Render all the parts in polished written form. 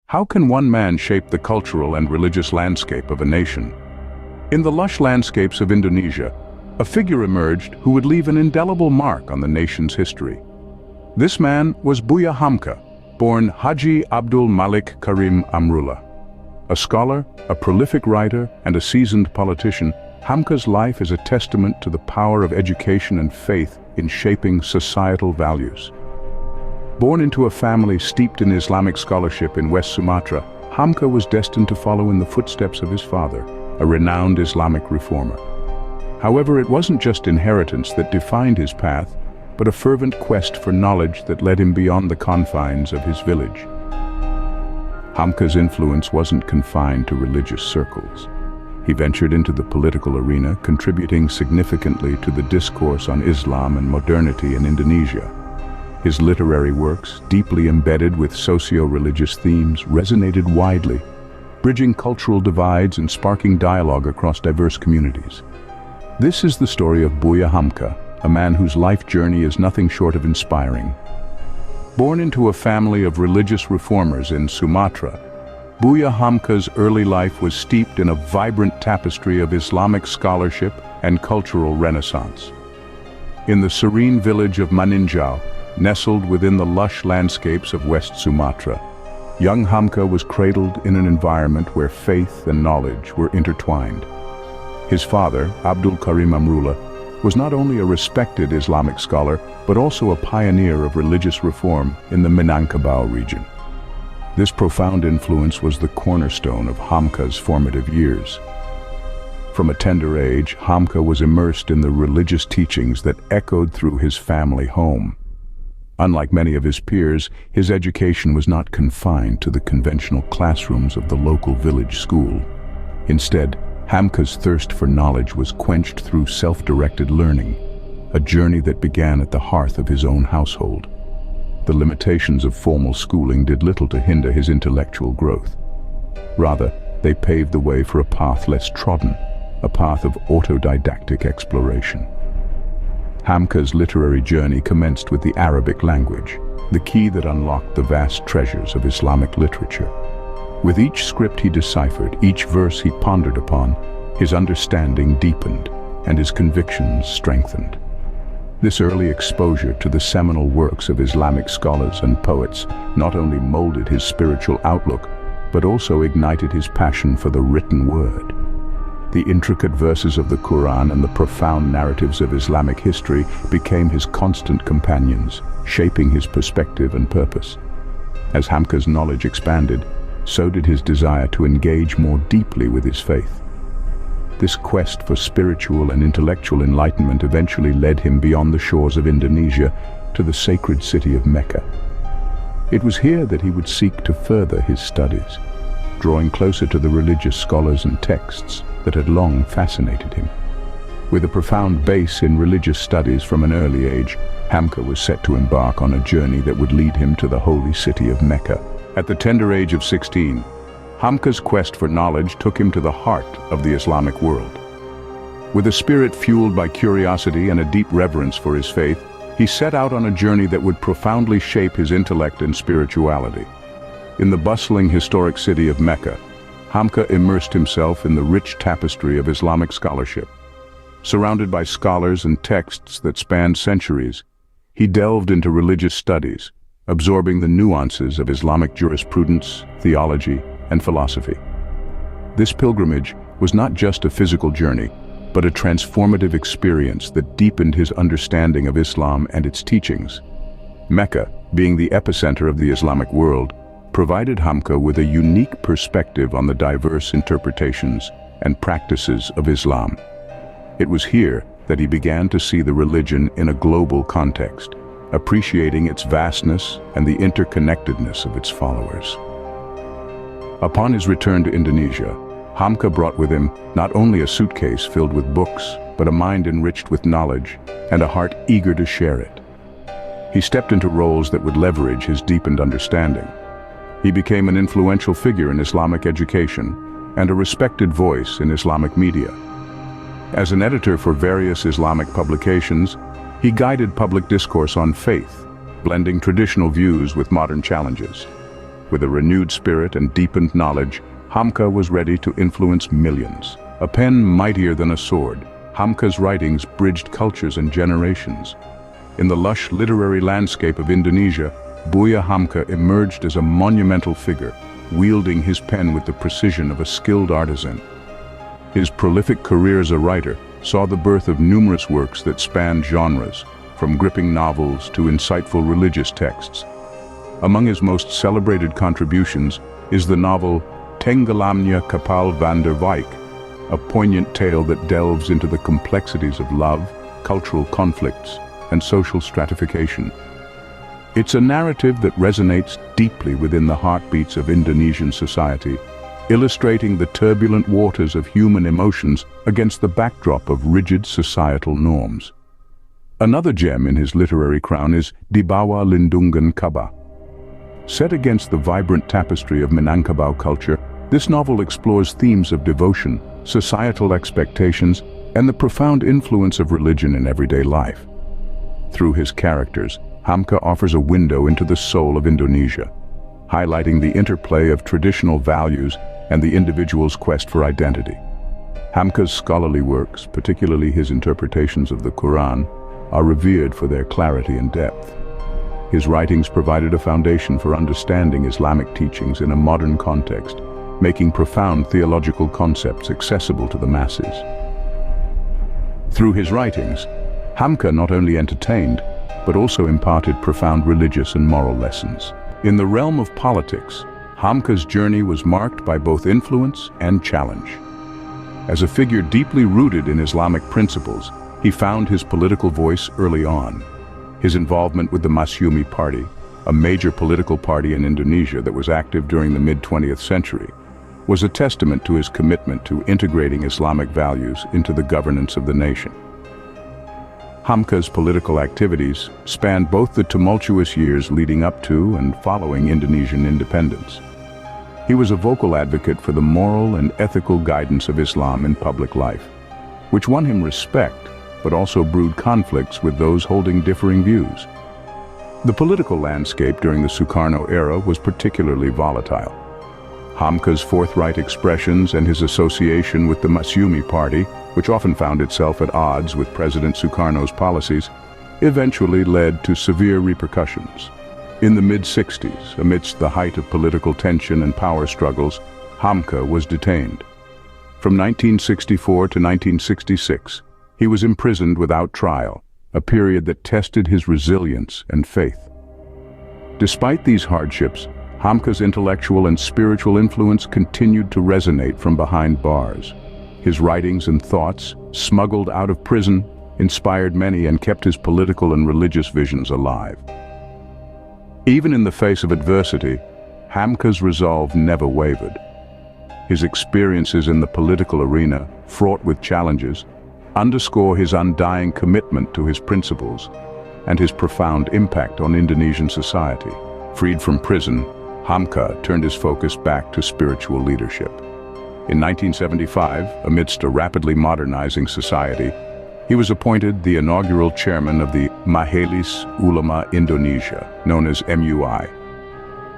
How can one man shape the cultural and religious landscape of a nation? In the lush landscapes of Indonesia, a figure emerged who would leave an indelible mark on the nation's history. This man was Buya Hamka, born Haji Abdul Malik Karim Amrullah. A scholar, a prolific writer, and a seasoned politician, Hamka's life is a testament to the power of education and faith in shaping societal values. Born into a family steeped in Islamic scholarship in West Sumatra, Hamka was destined to follow in the footsteps of his father, a renowned Islamic reformer. However, it wasn't just inheritance that defined his path, but a fervent quest for knowledge that led him beyond the confines of his village. Hamka's influence wasn't confined to religious circles. He ventured into the political arena, contributing significantly to the discourse on Islam and modernity in Indonesia. His literary works, deeply embedded with socio-religious themes, resonated widely, bridging cultural divides and sparking dialogue across diverse communities. This is the story of Buya Hamka, a man whose life journey is nothing short of inspiring. Born into a family of religious reformers in Sumatra, Buya Hamka's early life was steeped in a vibrant tapestry of Islamic scholarship and cultural renaissance. In the serene village of Maninjau, nestled within the lush landscapes of West Sumatra, young Hamka was cradled in an environment where faith and knowledge were intertwined. His father, Abdul Karim Amrullah, was not only a respected Islamic scholar, but also a pioneer of religious reform in the Minangkabau region. This profound influence was the cornerstone of Hamka's formative years. From a tender age, Hamka was immersed in the religious teachings that echoed through his family home. Unlike many of his peers, his education was not confined to the conventional classrooms of the local village school. Instead, Hamka's thirst for knowledge was quenched through self-directed learning, a journey that began at the hearth of his own household. The limitations of formal schooling did little to hinder his intellectual growth. Rather, they paved the way for a path less trodden, a path of autodidactic exploration. Hamka's literary journey commenced with the Arabic language, the key that unlocked the vast treasures of Islamic literature. With each script he deciphered, each verse he pondered upon, his understanding deepened and his convictions strengthened. This early exposure to the seminal works of Islamic scholars and poets not only molded his spiritual outlook, but also ignited his passion for the written word. The intricate verses of the Quran and the profound narratives of Islamic history became his constant companions, shaping his perspective and purpose. As Hamka's knowledge expanded, so did his desire to engage more deeply with his faith. This quest for spiritual and intellectual enlightenment eventually led him beyond the shores of Indonesia to the sacred city of Mecca. It was here that he would seek to further his studies, drawing closer to the religious scholars and texts that had long fascinated him. With a profound base in religious studies from an early age, Hamka was set to embark on a journey that would lead him to the holy city of Mecca. At the tender age of 16, Hamka's quest for knowledge took him to the heart of the Islamic world. With a spirit fueled by curiosity and a deep reverence for his faith, he set out on a journey that would profoundly shape his intellect and spirituality. In the bustling historic city of Mecca, Hamka immersed himself in the rich tapestry of Islamic scholarship. Surrounded by scholars and texts that spanned centuries, he delved into religious studies, absorbing the nuances of Islamic jurisprudence, theology, and philosophy. This pilgrimage was not just a physical journey, but a transformative experience that deepened his understanding of Islam and its teachings. Mecca, being the epicenter of the Islamic world, provided Hamka with a unique perspective on the diverse interpretations and practices of Islam. It was here that he began to see the religion in a global context, appreciating its vastness and the interconnectedness of its followers. Upon his return to Indonesia, Hamka brought with him not only a suitcase filled with books, but a mind enriched with knowledge and a heart eager to share it. He stepped into roles that would leverage his deepened understanding. He became an influential figure in Islamic education and a respected voice in Islamic media. As an editor for various Islamic publications, he guided public discourse on faith, blending traditional views with modern challenges. With a renewed spirit and deepened knowledge, Hamka was ready to influence millions. A pen mightier than a sword, Hamka's writings bridged cultures and generations. In the lush literary landscape of Indonesia, Buya Hamka emerged as a monumental figure, wielding his pen with the precision of a skilled artisan. His prolific career as a writer saw the birth of numerous works that spanned genres, from gripping novels to insightful religious texts. Among his most celebrated contributions is the novel Tenggelamnya Kapal van der Wijk, a poignant tale that delves into the complexities of love, cultural conflicts, and social stratification. It's a narrative that resonates deeply within the heartbeats of Indonesian society, illustrating the turbulent waters of human emotions against the backdrop of rigid societal norms. Another gem in his literary crown is Di Bawah Lindungan Ka'bah. Set against the vibrant tapestry of Minangkabau culture, this novel explores themes of devotion, societal expectations, and the profound influence of religion in everyday life. Through his characters, Hamka offers a window into the soul of Indonesia, highlighting the interplay of traditional values and the individual's quest for identity. Hamka's scholarly works, particularly his interpretations of the Quran, are revered for their clarity and depth. His writings provided a foundation for understanding Islamic teachings in a modern context, making profound theological concepts accessible to the masses. Through his writings, Hamka not only entertained, but also imparted profound religious and moral lessons. In the realm of politics, Hamka's journey was marked by both influence and challenge. As a figure deeply rooted in Islamic principles, he found his political voice early on. His involvement with the Masyumi Party, a major political party in Indonesia that was active during the mid-20th century, was a testament to his commitment to integrating Islamic values into the governance of the nation. Hamka's political activities spanned both the tumultuous years leading up to and following Indonesian independence. He was a vocal advocate for the moral and ethical guidance of Islam in public life, which won him respect but also brewed conflicts with those holding differing views. The political landscape during the Sukarno era was particularly volatile. Hamka's forthright expressions and his association with the Masyumi Party, which often found itself at odds with President Sukarno's policies, eventually led to severe repercussions. In the mid-60s, amidst the height of political tension and power struggles, Hamka was detained. From 1964 to 1966, he was imprisoned without trial, a period that tested his resilience and faith. Despite these hardships, Hamka's intellectual and spiritual influence continued to resonate from behind bars. His writings and thoughts, smuggled out of prison, inspired many and kept his political and religious visions alive. Even in the face of adversity, Hamka's resolve never wavered. His experiences in the political arena, fraught with challenges, underscore his undying commitment to his principles and his profound impact on Indonesian society. Freed from prison, Hamka turned his focus back to spiritual leadership. In 1975, amidst a rapidly modernizing society, he was appointed the inaugural chairman of the Majelis Ulama Indonesia, known as MUI.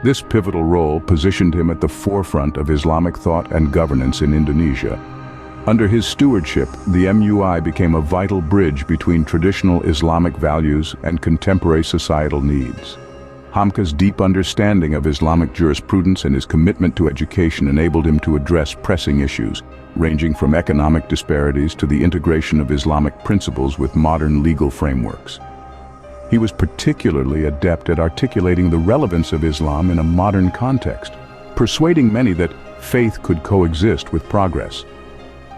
This pivotal role positioned him at the forefront of Islamic thought and governance in Indonesia. Under his stewardship, the MUI became a vital bridge between traditional Islamic values and contemporary societal needs. Hamka's deep understanding of Islamic jurisprudence and his commitment to education enabled him to address pressing issues, ranging from economic disparities to the integration of Islamic principles with modern legal frameworks. He was particularly adept at articulating the relevance of Islam in a modern context, persuading many that faith could coexist with progress.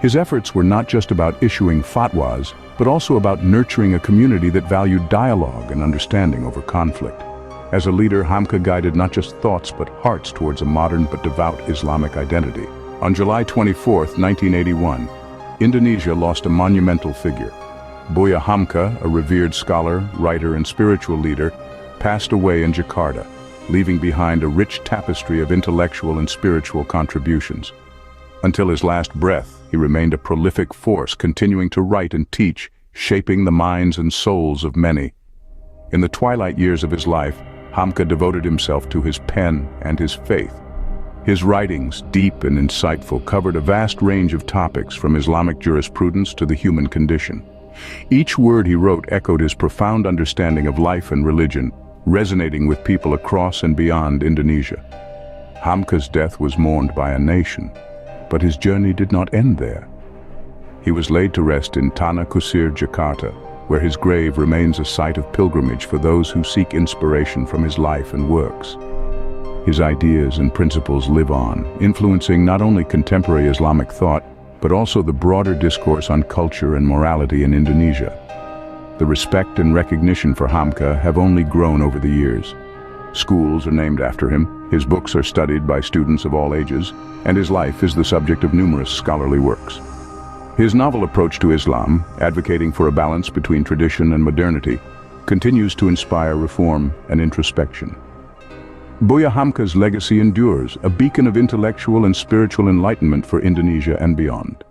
His efforts were not just about issuing fatwas, but also about nurturing a community that valued dialogue and understanding over conflict. As a leader, Hamka guided not just thoughts but hearts towards a modern but devout Islamic identity. On July 24, 1981, Indonesia lost a monumental figure. Buya Hamka, a revered scholar, writer, and spiritual leader, passed away in Jakarta, leaving behind a rich tapestry of intellectual and spiritual contributions. Until his last breath, he remained a prolific force, continuing to write and teach, shaping the minds and souls of many. In the twilight years of his life, Hamka devoted himself to his pen and his faith. His writings, deep and insightful, covered a vast range of topics from Islamic jurisprudence to the human condition. Each word he wrote echoed his profound understanding of life and religion, resonating with people across and beyond Indonesia. Hamka's death was mourned by a nation, but his journey did not end there. He was laid to rest in Tanah Kusir, Jakarta, where his grave remains a site of pilgrimage for those who seek inspiration from his life and works. His ideas and principles live on, influencing not only contemporary Islamic thought, but also the broader discourse on culture and morality in Indonesia. The respect and recognition for Hamka have only grown over the years. Schools are named after him, his books are studied by students of all ages, and his life is the subject of numerous scholarly works. His novel approach to Islam, advocating for a balance between tradition and modernity, continues to inspire reform and introspection. Buya Hamka's legacy endures, a beacon of intellectual and spiritual enlightenment for Indonesia and beyond.